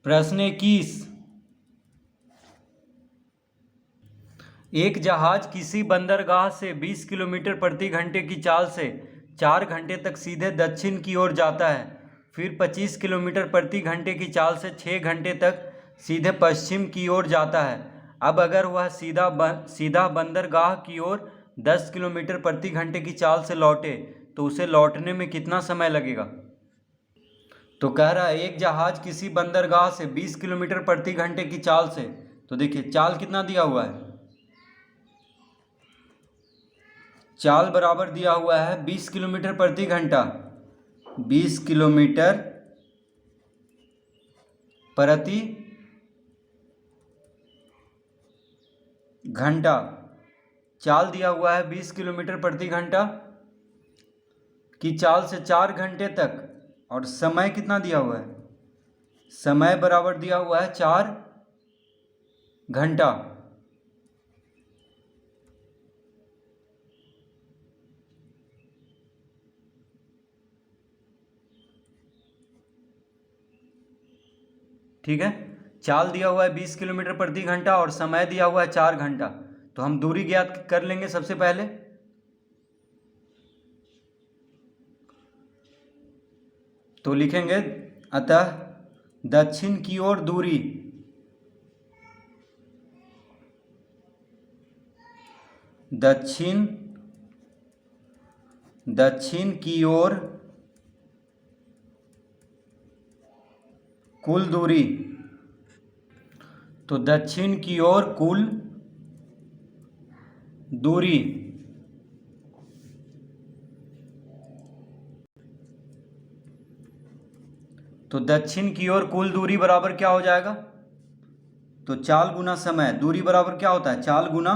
प्रश्न 21। एक जहाज किसी बंदरगाह से 20 किलोमीटर प्रति घंटे की चाल से 4 घंटे तक सीधे दक्षिण की ओर जाता है, फिर 25 किलोमीटर प्रति घंटे की चाल से 6 घंटे तक सीधे पश्चिम की ओर जाता है। अब अगर वह सीधा बंदरगाह की ओर 10 किलोमीटर प्रति घंटे की चाल से लौटे तो उसे लौटने में कितना समय लगेगा? तो कह रहा है एक जहाज किसी बंदरगाह से 20 किलोमीटर प्रति घंटे की चाल से, तो देखिए चाल कितना दिया हुआ है, चाल बराबर दिया हुआ है 20 किलोमीटर प्रति घंटा, 20 किलोमीटर प्रति घंटा। चाल दिया हुआ है 20 किलोमीटर प्रति घंटा की चाल से 4 घंटे तक, और समय कितना दिया हुआ है, समय बराबर दिया हुआ है 4 घंटा। ठीक है, चाल दिया हुआ है 20 किलोमीटर प्रति घंटा और समय दिया हुआ है 4 घंटा। तो हम दूरी ज्ञात कर लेंगे सबसे पहले। तो लिखेंगे अतः दक्षिण की ओर दूरी, दक्षिण की ओर कुल दूरी, तो दक्षिण की ओर कुल दूरी तो दक्षिण की ओर कुल दूरी बराबर क्या हो जाएगा, तो चाल गुना समय। दूरी बराबर क्या होता है, चाल गुना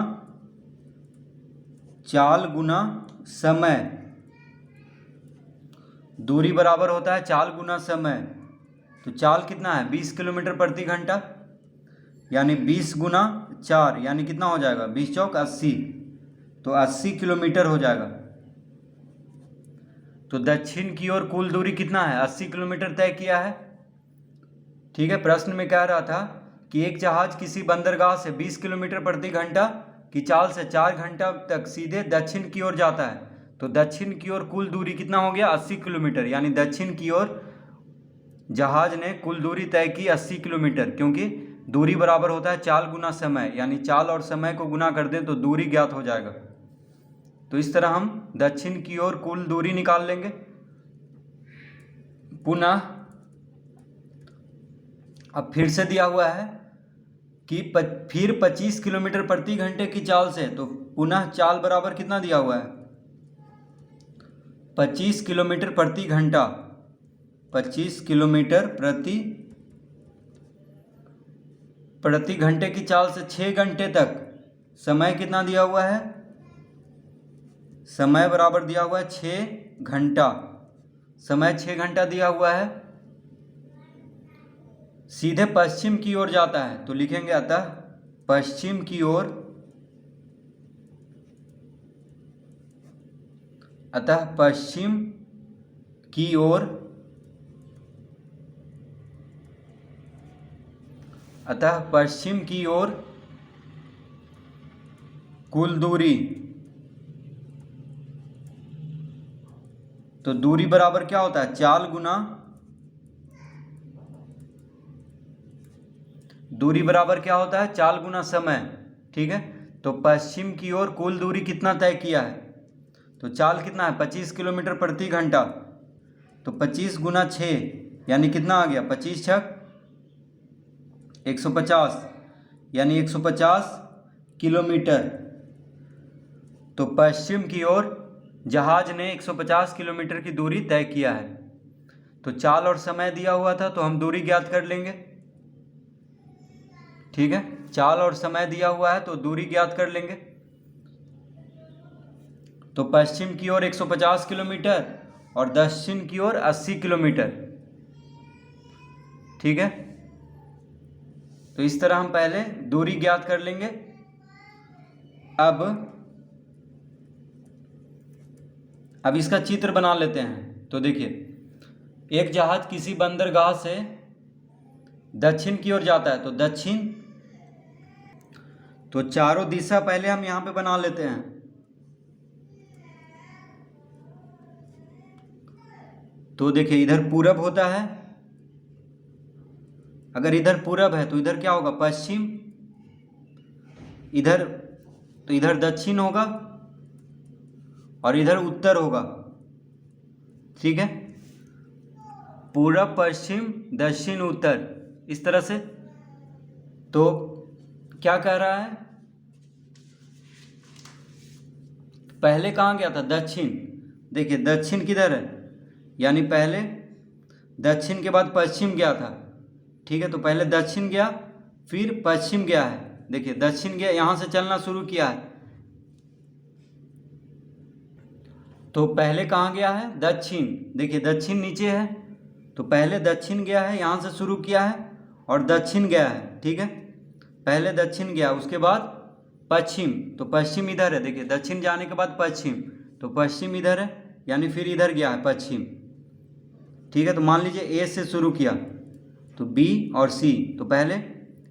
समय। दूरी बराबर होता है चाल गुना समय। तो चाल कितना है 20 किलोमीटर प्रति घंटा, यानी 20 गुना 4 यानी कितना हो जाएगा, 20 चौक 80, तो 80 किलोमीटर हो जाएगा। तो दक्षिण की ओर कुल दूरी कितना है, 80 किलोमीटर तय किया है। ठीक है, प्रश्न में कह रहा था कि एक जहाज किसी बंदरगाह से 20 किलोमीटर प्रति घंटा की चाल से 4 घंटा तक सीधे दक्षिण की ओर जाता है, तो दक्षिण की ओर कुल दूरी कितना हो गया, 80 किलोमीटर, यानी दक्षिण की ओर जहाज ने कुल दूरी तय की 80 किलोमीटर, क्योंकि दूरी बराबर होता है चाल गुना समय, यानी चाल और समय को गुना कर दें तो दूरी ज्ञात हो जाएगा। तो इस तरह हम दक्षिण की ओर कुल दूरी निकाल लेंगे। पुनः अब फिर से दिया हुआ है कि फिर 25 किलोमीटर प्रति घंटे की चाल से, तो पुनः चाल बराबर कितना दिया हुआ है, 25 किलोमीटर प्रति घंटा, 25 किलोमीटर प्रति घंटे की चाल से 6 घंटे तक। समय कितना दिया हुआ है, समय बराबर दिया हुआ है 6 घंटा, समय 6 घंटा दिया हुआ है। सीधे पश्चिम की ओर जाता है, तो लिखेंगे अतः पश्चिम की ओर, अतः पश्चिम की ओर, अतः पश्चिम की ओर कुल दूरी, तो दूरी बराबर क्या होता है, चाल गुना, दूरी बराबर क्या होता है, चाल गुना समय। ठीक है, तो पश्चिम की ओर कुल दूरी कितना तय किया है, तो चाल कितना है 25 किलोमीटर प्रति घंटा, तो 25 गुना 6 यानी कितना आ गया, 25 छक 150, यानी 150 किलोमीटर। तो पश्चिम की ओर जहाज ने 150 किलोमीटर की दूरी तय किया है। तो चाल और समय दिया हुआ था तो हम दूरी ज्ञात कर लेंगे। ठीक है, चाल और समय दिया हुआ है तो दूरी ज्ञात कर लेंगे। तो पश्चिम की ओर 150 किलोमीटर और दक्षिण की ओर 80 किलोमीटर। ठीक है, तो इस तरह हम पहले दूरी ज्ञात कर लेंगे। अब इसका चित्र बना लेते हैं। तो देखिए, एक जहाज किसी बंदरगाह से दक्षिण की ओर जाता है तो दक्षिण। तो चारों दिशा पहले हम यहाँ पे बना लेते हैं। तो देखिए इधर पूरब होता है, अगर इधर पूरब है तो इधर क्या होगा, पश्चिम। इधर तो इधर दक्षिण होगा और इधर उत्तर होगा। ठीक है, पूरब पश्चिम दक्षिण उत्तर, इस तरह से। तो क्या कह रहा है, पहले कहाँ गया था, दक्षिण। देखिए दक्षिण किधर है, यानी पहले दक्षिण के बाद पश्चिम गया था। ठीक है, तो पहले दक्षिण गया फिर पश्चिम गया है। देखिए दक्षिण गया, यहाँ से चलना शुरू किया है। तो पहले कहाँ गया है, दक्षिण। देखिए दक्षिण नीचे है, तो पहले दक्षिण गया है, यहाँ से शुरू किया है और दक्षिण गया है। ठीक है, पहले दक्षिण गया, उसके बाद पश्चिम। तो पश्चिम इधर है, देखिए दक्षिण जाने के बाद पश्चिम, तो पश्चिम इधर है, यानी फिर इधर गया है पश्चिम। ठीक है, तो मान लीजिए ए से शुरू किया तो बी और सी, तो पहले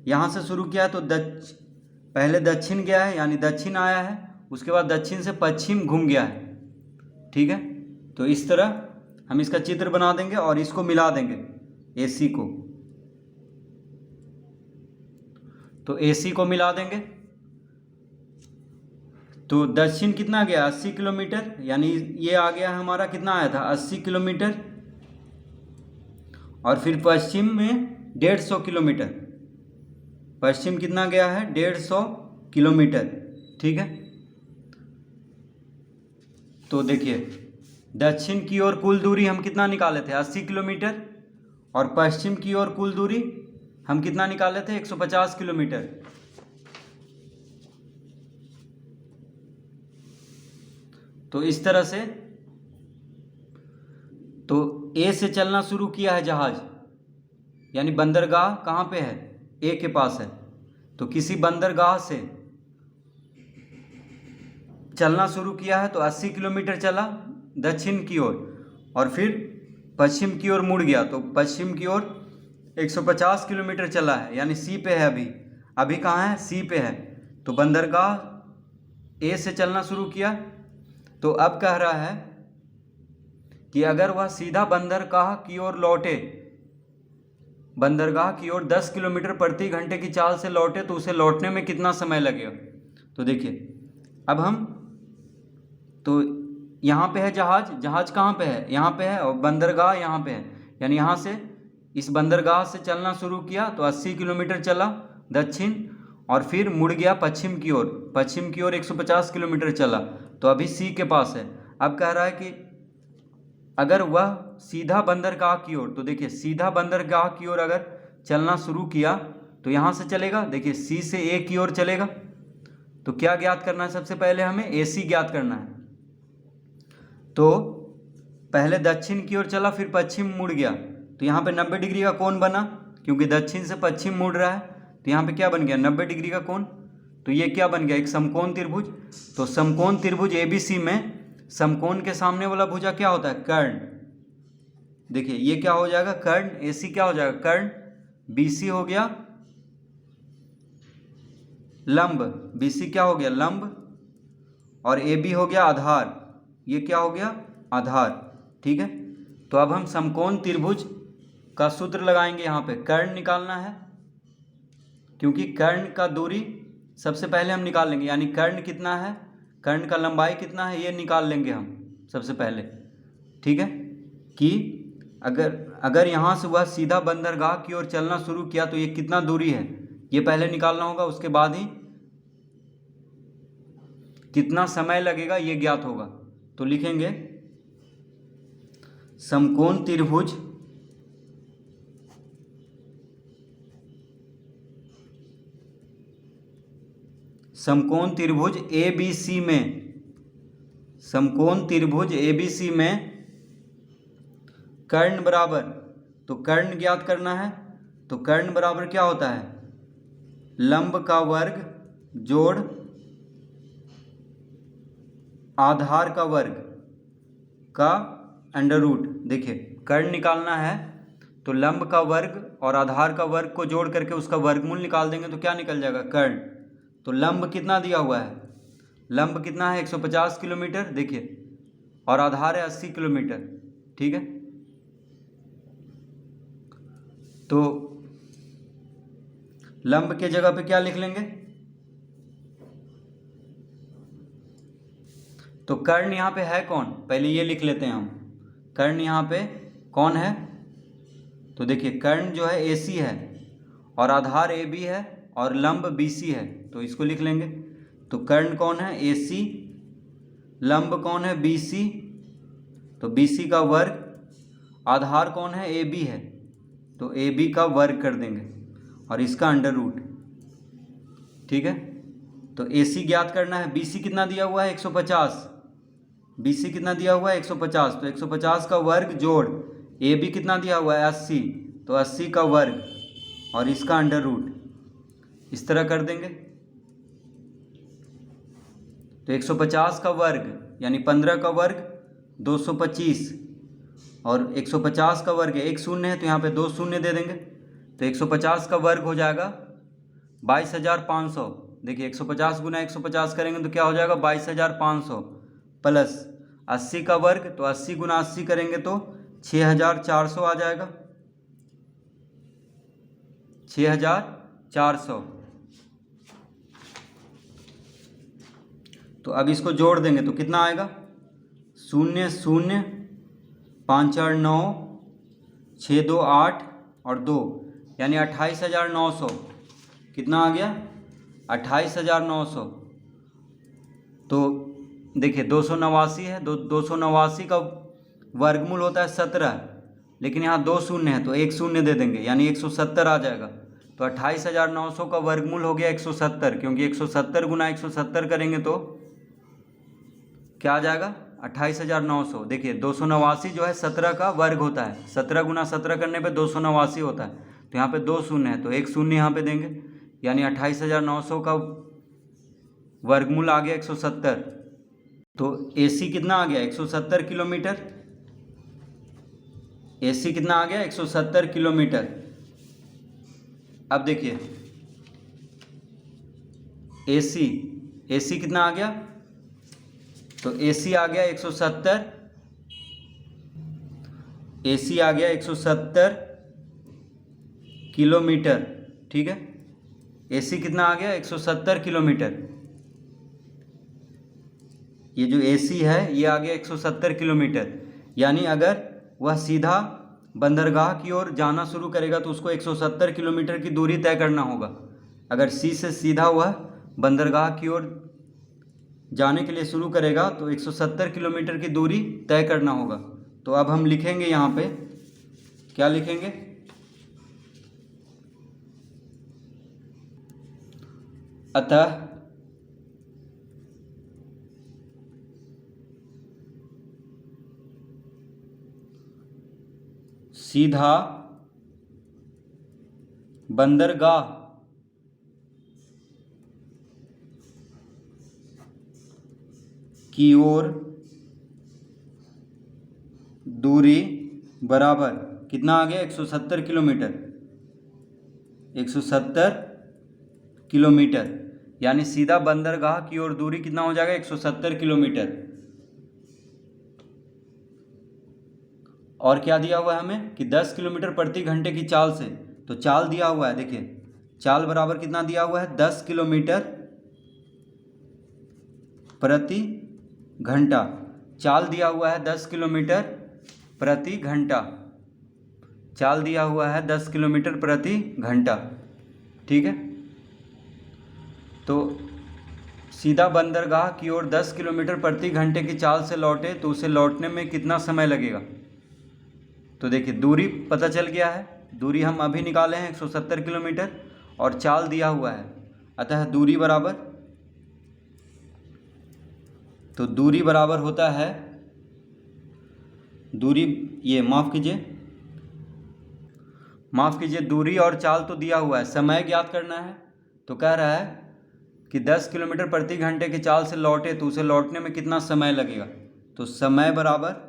यहाँ से शुरू किया तो पहले दक्षिण गया है, यानी दक्षिण आया है, उसके बाद दक्षिण से पश्चिम घूम गया है। ठीक है, तो इस तरह हम इसका चित्र बना देंगे और इसको मिला देंगे AC को। तो AC को मिला देंगे तो दक्षिण कितना गया, 80 किलोमीटर, यानी ये आ गया हमारा, कितना आया था 80 किलोमीटर। और फिर पश्चिम में 150 किलोमीटर, पश्चिम कितना गया है, 150 किलोमीटर। ठीक है, तो देखिए दक्षिण की ओर कुल दूरी हम कितना निकाले थे, 80 किलोमीटर, और पश्चिम की ओर कुल दूरी हम कितना निकाले थे, 150 किलोमीटर। तो इस तरह से, तो ए से चलना शुरू किया है जहाज, यानी बंदरगाह कहाँ पे है, ए के पास है। तो किसी बंदरगाह से चलना शुरू किया है तो 80 किलोमीटर चला दक्षिण की ओर, और फिर पश्चिम की ओर मुड़ गया, तो पश्चिम की ओर 150 किलोमीटर चला है, यानी सी पे है अभी। अभी कहाँ है, सी पे है। तो बंदरगाह ए से चलना शुरू किया, तो अब कह रहा है कि अगर वह सीधा बंदरगाह की ओर लौटे, बंदरगाह की ओर 10 किलोमीटर प्रति घंटे की चाल से लौटे, तो उसे लौटने में कितना समय लगेगा। तो देखिए अब हम, तो यहाँ पे है जहाज, जहाज कहाँ पे है, यहाँ पे है, और बंदरगाह यहाँ पे है, यानी यहाँ से इस बंदरगाह से चलना शुरू किया तो 80 किलोमीटर चला दक्षिण, और फिर मुड़ गया पश्चिम की ओर, पश्चिम की ओर 150 किलोमीटर चला, तो अभी सी के पास है। अब कह रहा है कि अगर वह सीधा बंदरगाह की ओर, तो देखिए सीधा बंदरगाह की ओर अगर चलना शुरू किया तो यहाँ से चलेगा, देखिए सी से ए की ओर चलेगा। तो क्या ज्ञात करना है, सबसे पहले हमें AC ज्ञात करना है। तो पहले दक्षिण की ओर चला फिर पश्चिम मुड़ गया, तो यहाँ पे 90 डिग्री का कोण बना, क्योंकि दक्षिण से पश्चिम मुड़ रहा है, तो यहाँ पे क्या बन गया, 90 डिग्री का कोण। तो ये क्या बन गया, एक समकोण त्रिभुज। तो समकोण त्रिभुज ABC में समकोण के सामने वाला भुजा क्या होता है, कर्ण। देखिए ये क्या हो जाएगा, कर्ण। AC क्या हो जाएगा, कर्ण। BC हो गया लंब, BC क्या हो गया, लंब, और AB हो गया आधार। ये क्या हो गया, आधार। ठीक है, तो अब हम समकोण त्रिभुज का सूत्र लगाएंगे। यहाँ पे कर्ण निकालना है, क्योंकि कर्ण का दूरी सबसे पहले हम निकाल लेंगे, यानी कर्ण कितना है, कर्ण का लंबाई कितना है, ये निकाल लेंगे हम सबसे पहले। ठीक है, कि अगर यहाँ से वह सीधा बंदरगाह की ओर चलना शुरू किया तो ये कितना दूरी है, ये पहले निकालना होगा, उसके बाद ही कितना समय लगेगा ये ज्ञात होगा। तो लिखेंगे समकोण त्रिभुज समकोण त्रिभुज ABC में, समकोण त्रिभुज ABC में कर्ण बराबर, तो कर्ण ज्ञात करना है। तो कर्ण बराबर क्या होता है, लंब का वर्ग जोड़ आधार का वर्ग का अंडर रूट। देखिए कर्ण निकालना है तो लंब का वर्ग और आधार का वर्ग को जोड़ करके उसका वर्गमूल निकाल देंगे तो क्या निकल जाएगा, कर्ण। तो लंब कितना दिया हुआ है, लंब कितना है 150 किलोमीटर देखिए, और आधार है 80 किलोमीटर, ठीक है। तो लंब के जगह पे क्या लिख लेंगे, तो कर्ण यहाँ पे है कौन, पहले ये लिख लेते हैं हम, कर्ण यहाँ पे कौन है। तो देखिए कर्ण जो है AC है और आधार AB है और लंब BC है, तो इसको लिख लेंगे। तो कर्ण कौन है, AC, लंब कौन है, BC, तो BC का वर्ग, आधार कौन है, AB है, तो AB का वर्ग कर देंगे और इसका अंडर रूट, ठीक है। तो AC ज्ञात करना है, BC कितना दिया हुआ है 150, BC कितना दिया हुआ है 150, तो 150 का वर्ग जोड़ AB कितना दिया हुआ है 80, तो 80 का वर्ग और इसका अंडर रूट, इस तरह कर देंगे। तो 150 का वर्ग यानी 15 का वर्ग 225 और 150 का वर्ग एक शून्य है तो यहाँ पे 2 शून्य दे देंगे, तो 150 का वर्ग हो जाएगा 22,500। देखिए 150 गुना 150 करेंगे तो क्या हो जाएगा 22,500 प्लस 80 का वर्ग, तो 80 गुना 80 करेंगे तो 6,400 आ जाएगा, 6,400। तो अब इसको जोड़ देंगे तो कितना आएगा, 0 0 5 4 9 6 2 8 और 2 यानी 28,900, कितना आ गया 28,900। तो देखिए 289 है, 289 का वर्गमूल होता है 17, लेकिन यहाँ 2 शून्य है तो 1 शून्य दे देंगे यानी 170 आ जाएगा। तो 28,900 का वर्गमूल हो गया 170, क्योंकि 170 गुना 170 करेंगे तो क्या आ जाएगा 28,900। देखिए 289 जो है 17 का वर्ग होता है, 17 गुना 17 करने पे 289 होता है, तो यहाँ पे 2 शून्य है तो 1 शून्य यहाँ पे देंगे यानी 28,900 का वर्गमूल आ गया 170। तो AC कितना आ गया 170 किलोमीटर, AC कितना आ गया 170 किलोमीटर। अब देखिए AC कितना आ गया, तो AC आ गया 170, AC आ गया 170 किलोमीटर, ठीक है। AC कितना आ गया 170 किलोमीटर, ये जो AC है ये आ गया 170 किलोमीटर, यानी अगर वह सीधा बंदरगाह की ओर जाना शुरू करेगा तो उसको 170 किलोमीटर की दूरी तय करना होगा। अगर C से सीधा वह बंदरगाह की ओर जाने के लिए शुरू करेगा तो 170 किलोमीटर की दूरी तय करना होगा। तो अब हम लिखेंगे यहाँ पे, क्या लिखेंगे, अतः सीधा बंदरगाह की ओर दूरी बराबर कितना आ गया 170 किलोमीटर, 170 किलोमीटर, यानी सीधा बंदरगाह की ओर दूरी कितना हो जाएगा 170 किलोमीटर। और क्या दिया हुआ है हमें कि 10 किलोमीटर प्रति घंटे की चाल से, तो चाल दिया हुआ है, देखिए चाल बराबर कितना दिया हुआ है 10 किलोमीटर प्रति घंटा, चाल दिया हुआ है 10 किलोमीटर प्रति घंटा, चाल दिया हुआ है 10 किलोमीटर प्रति घंटा, ठीक है। तो सीधा बंदरगाह की ओर 10 किलोमीटर प्रति घंटे की चाल से लौटे तो उसे लौटने में कितना समय लगेगा। तो देखिए दूरी पता चल गया है, दूरी हम अभी निकाले हैं 170 किलोमीटर और चाल दिया हुआ है, अतः दूरी बराबर, तो दूरी बराबर होता है, दूरी ये माफ़ कीजिए दूरी और चाल तो दिया हुआ है, समय ज्ञात करना है। तो कह रहा है कि 10 किलोमीटर प्रति घंटे की चाल से लौटे तो उसे लौटने में कितना समय लगेगा। तो समय बराबर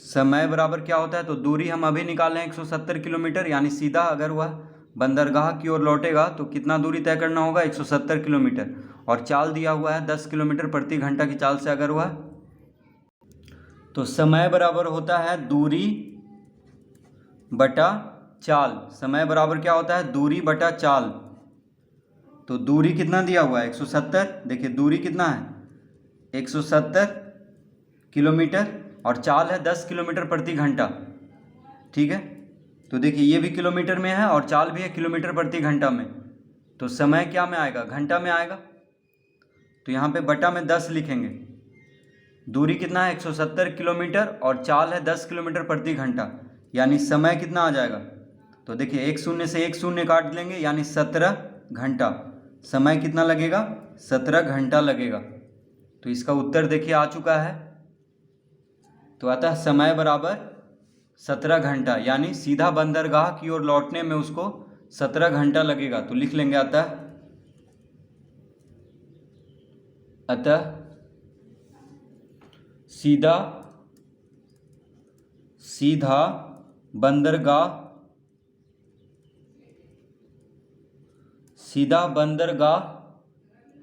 समय बराबर क्या होता है, तो दूरी हम अभी निकाले हैं 170 किलोमीटर, यानी सीधा अगर वह बंदरगाह की ओर लौटेगा तो कितना दूरी तय करना होगा, 170 किलोमीटर। और चाल दिया हुआ है 10 किलोमीटर प्रति घंटा की चाल से अगर वह, तो समय बराबर होता है दूरी बटा चाल। समय बराबर क्या होता है, दूरी बटा चाल। तो दूरी कितना दिया हुआ है, 170। देखिए दूरी कितना है, 170 किलोमीटर, और चाल है 10 किलोमीटर प्रति घंटा। ठीक है, तो देखिए ये भी किलोमीटर में है और चाल भी है किलोमीटर प्रति घंटा में। तो समय क्या में आएगा, घंटा में आएगा। तो यहाँ पे बटा में 10 लिखेंगे। दूरी कितना है, 170 किलोमीटर, और चाल है 10 किलोमीटर प्रति घंटा, यानी समय कितना आ जाएगा। तो देखिए एक शून्य से एक शून्य काट लेंगे, यानी 17 घंटा। समय कितना लगेगा, 17 घंटा लगेगा। तो इसका उत्तर देखिए आ चुका है। तो अतः समय बराबर 17 घंटा, यानी सीधा बंदरगाह की ओर लौटने में उसको 17 घंटा लगेगा। तो लिख लेंगे अतः सीधा बंदरगाह की ओर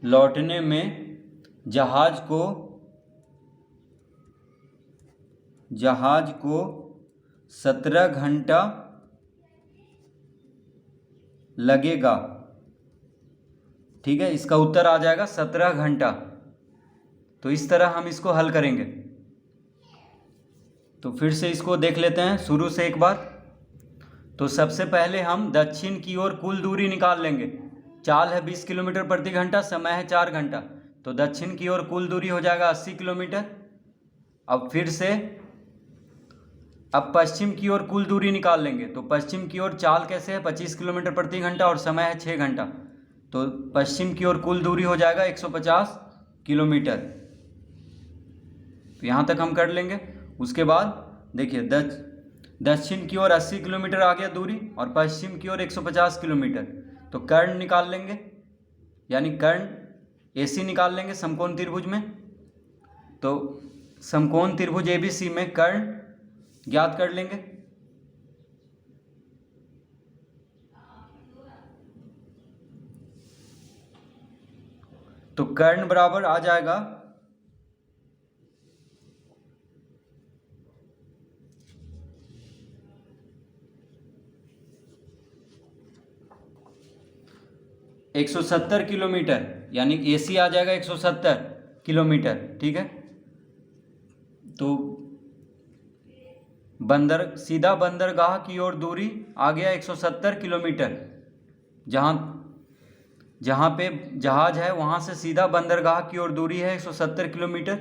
लौटने में जहाज को 17 घंटा लगेगा। ठीक है, इसका उत्तर आ जाएगा 17 घंटा। तो इस तरह हम इसको हल करेंगे। तो फिर से इसको देख लेते हैं शुरू से एक बार। तो सबसे पहले हम दक्षिण की ओर कुल दूरी निकाल लेंगे। चाल है 20 किलोमीटर प्रति घंटा, समय है 4 घंटा। तो दक्षिण की ओर कुल दूरी हो जाएगा 80 किलोमीटर। अब फिर से अब पश्चिम की ओर कुल दूरी निकाल लेंगे। तो पश्चिम की ओर चाल कैसे है, 25 किलोमीटर प्रति घंटा, और समय है 6 घंटा। तो पश्चिम की ओर कुल दूरी हो जाएगा 150 किलोमीटर। तो यहाँ तक हम कर लेंगे। उसके बाद देखिए दक्षिण की ओर 80 किलोमीटर आ गया दूरी, और पश्चिम की ओर 150 किलोमीटर। तो कर्ण निकाल लेंगे, यानी कर्ण AC निकाल लेंगे समकोण त्रिभुज में। तो समकोण त्रिभुज ABC में कर्ण ज्ञात कर लेंगे। तो कर्ण बराबर आ जाएगा 170 किलोमीटर, यानी AC आ जाएगा 170 किलोमीटर। ठीक है, तो सीधा बंदरगाह की ओर दूरी आ गया 170 किलोमीटर। जहाँ पे जहाज है वहाँ से सीधा बंदरगाह की ओर दूरी है 170 किलोमीटर।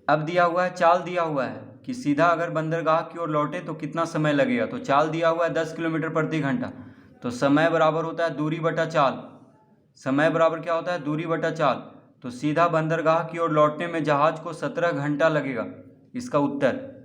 अब दिया हुआ है, चाल दिया हुआ है कि सीधा अगर बंदरगाह की ओर लौटे तो कितना समय लगेगा। तो चाल दिया हुआ है 10 किलोमीटर प्रति घंटा। तो समय बराबर होता है दूरी बटा चाल। समय बराबर क्या होता है, दूरी बटा चाल। तो सीधा बंदरगाह की ओर लौटने में जहाज को 17 घंटा लगेगा, इसका उत्तर।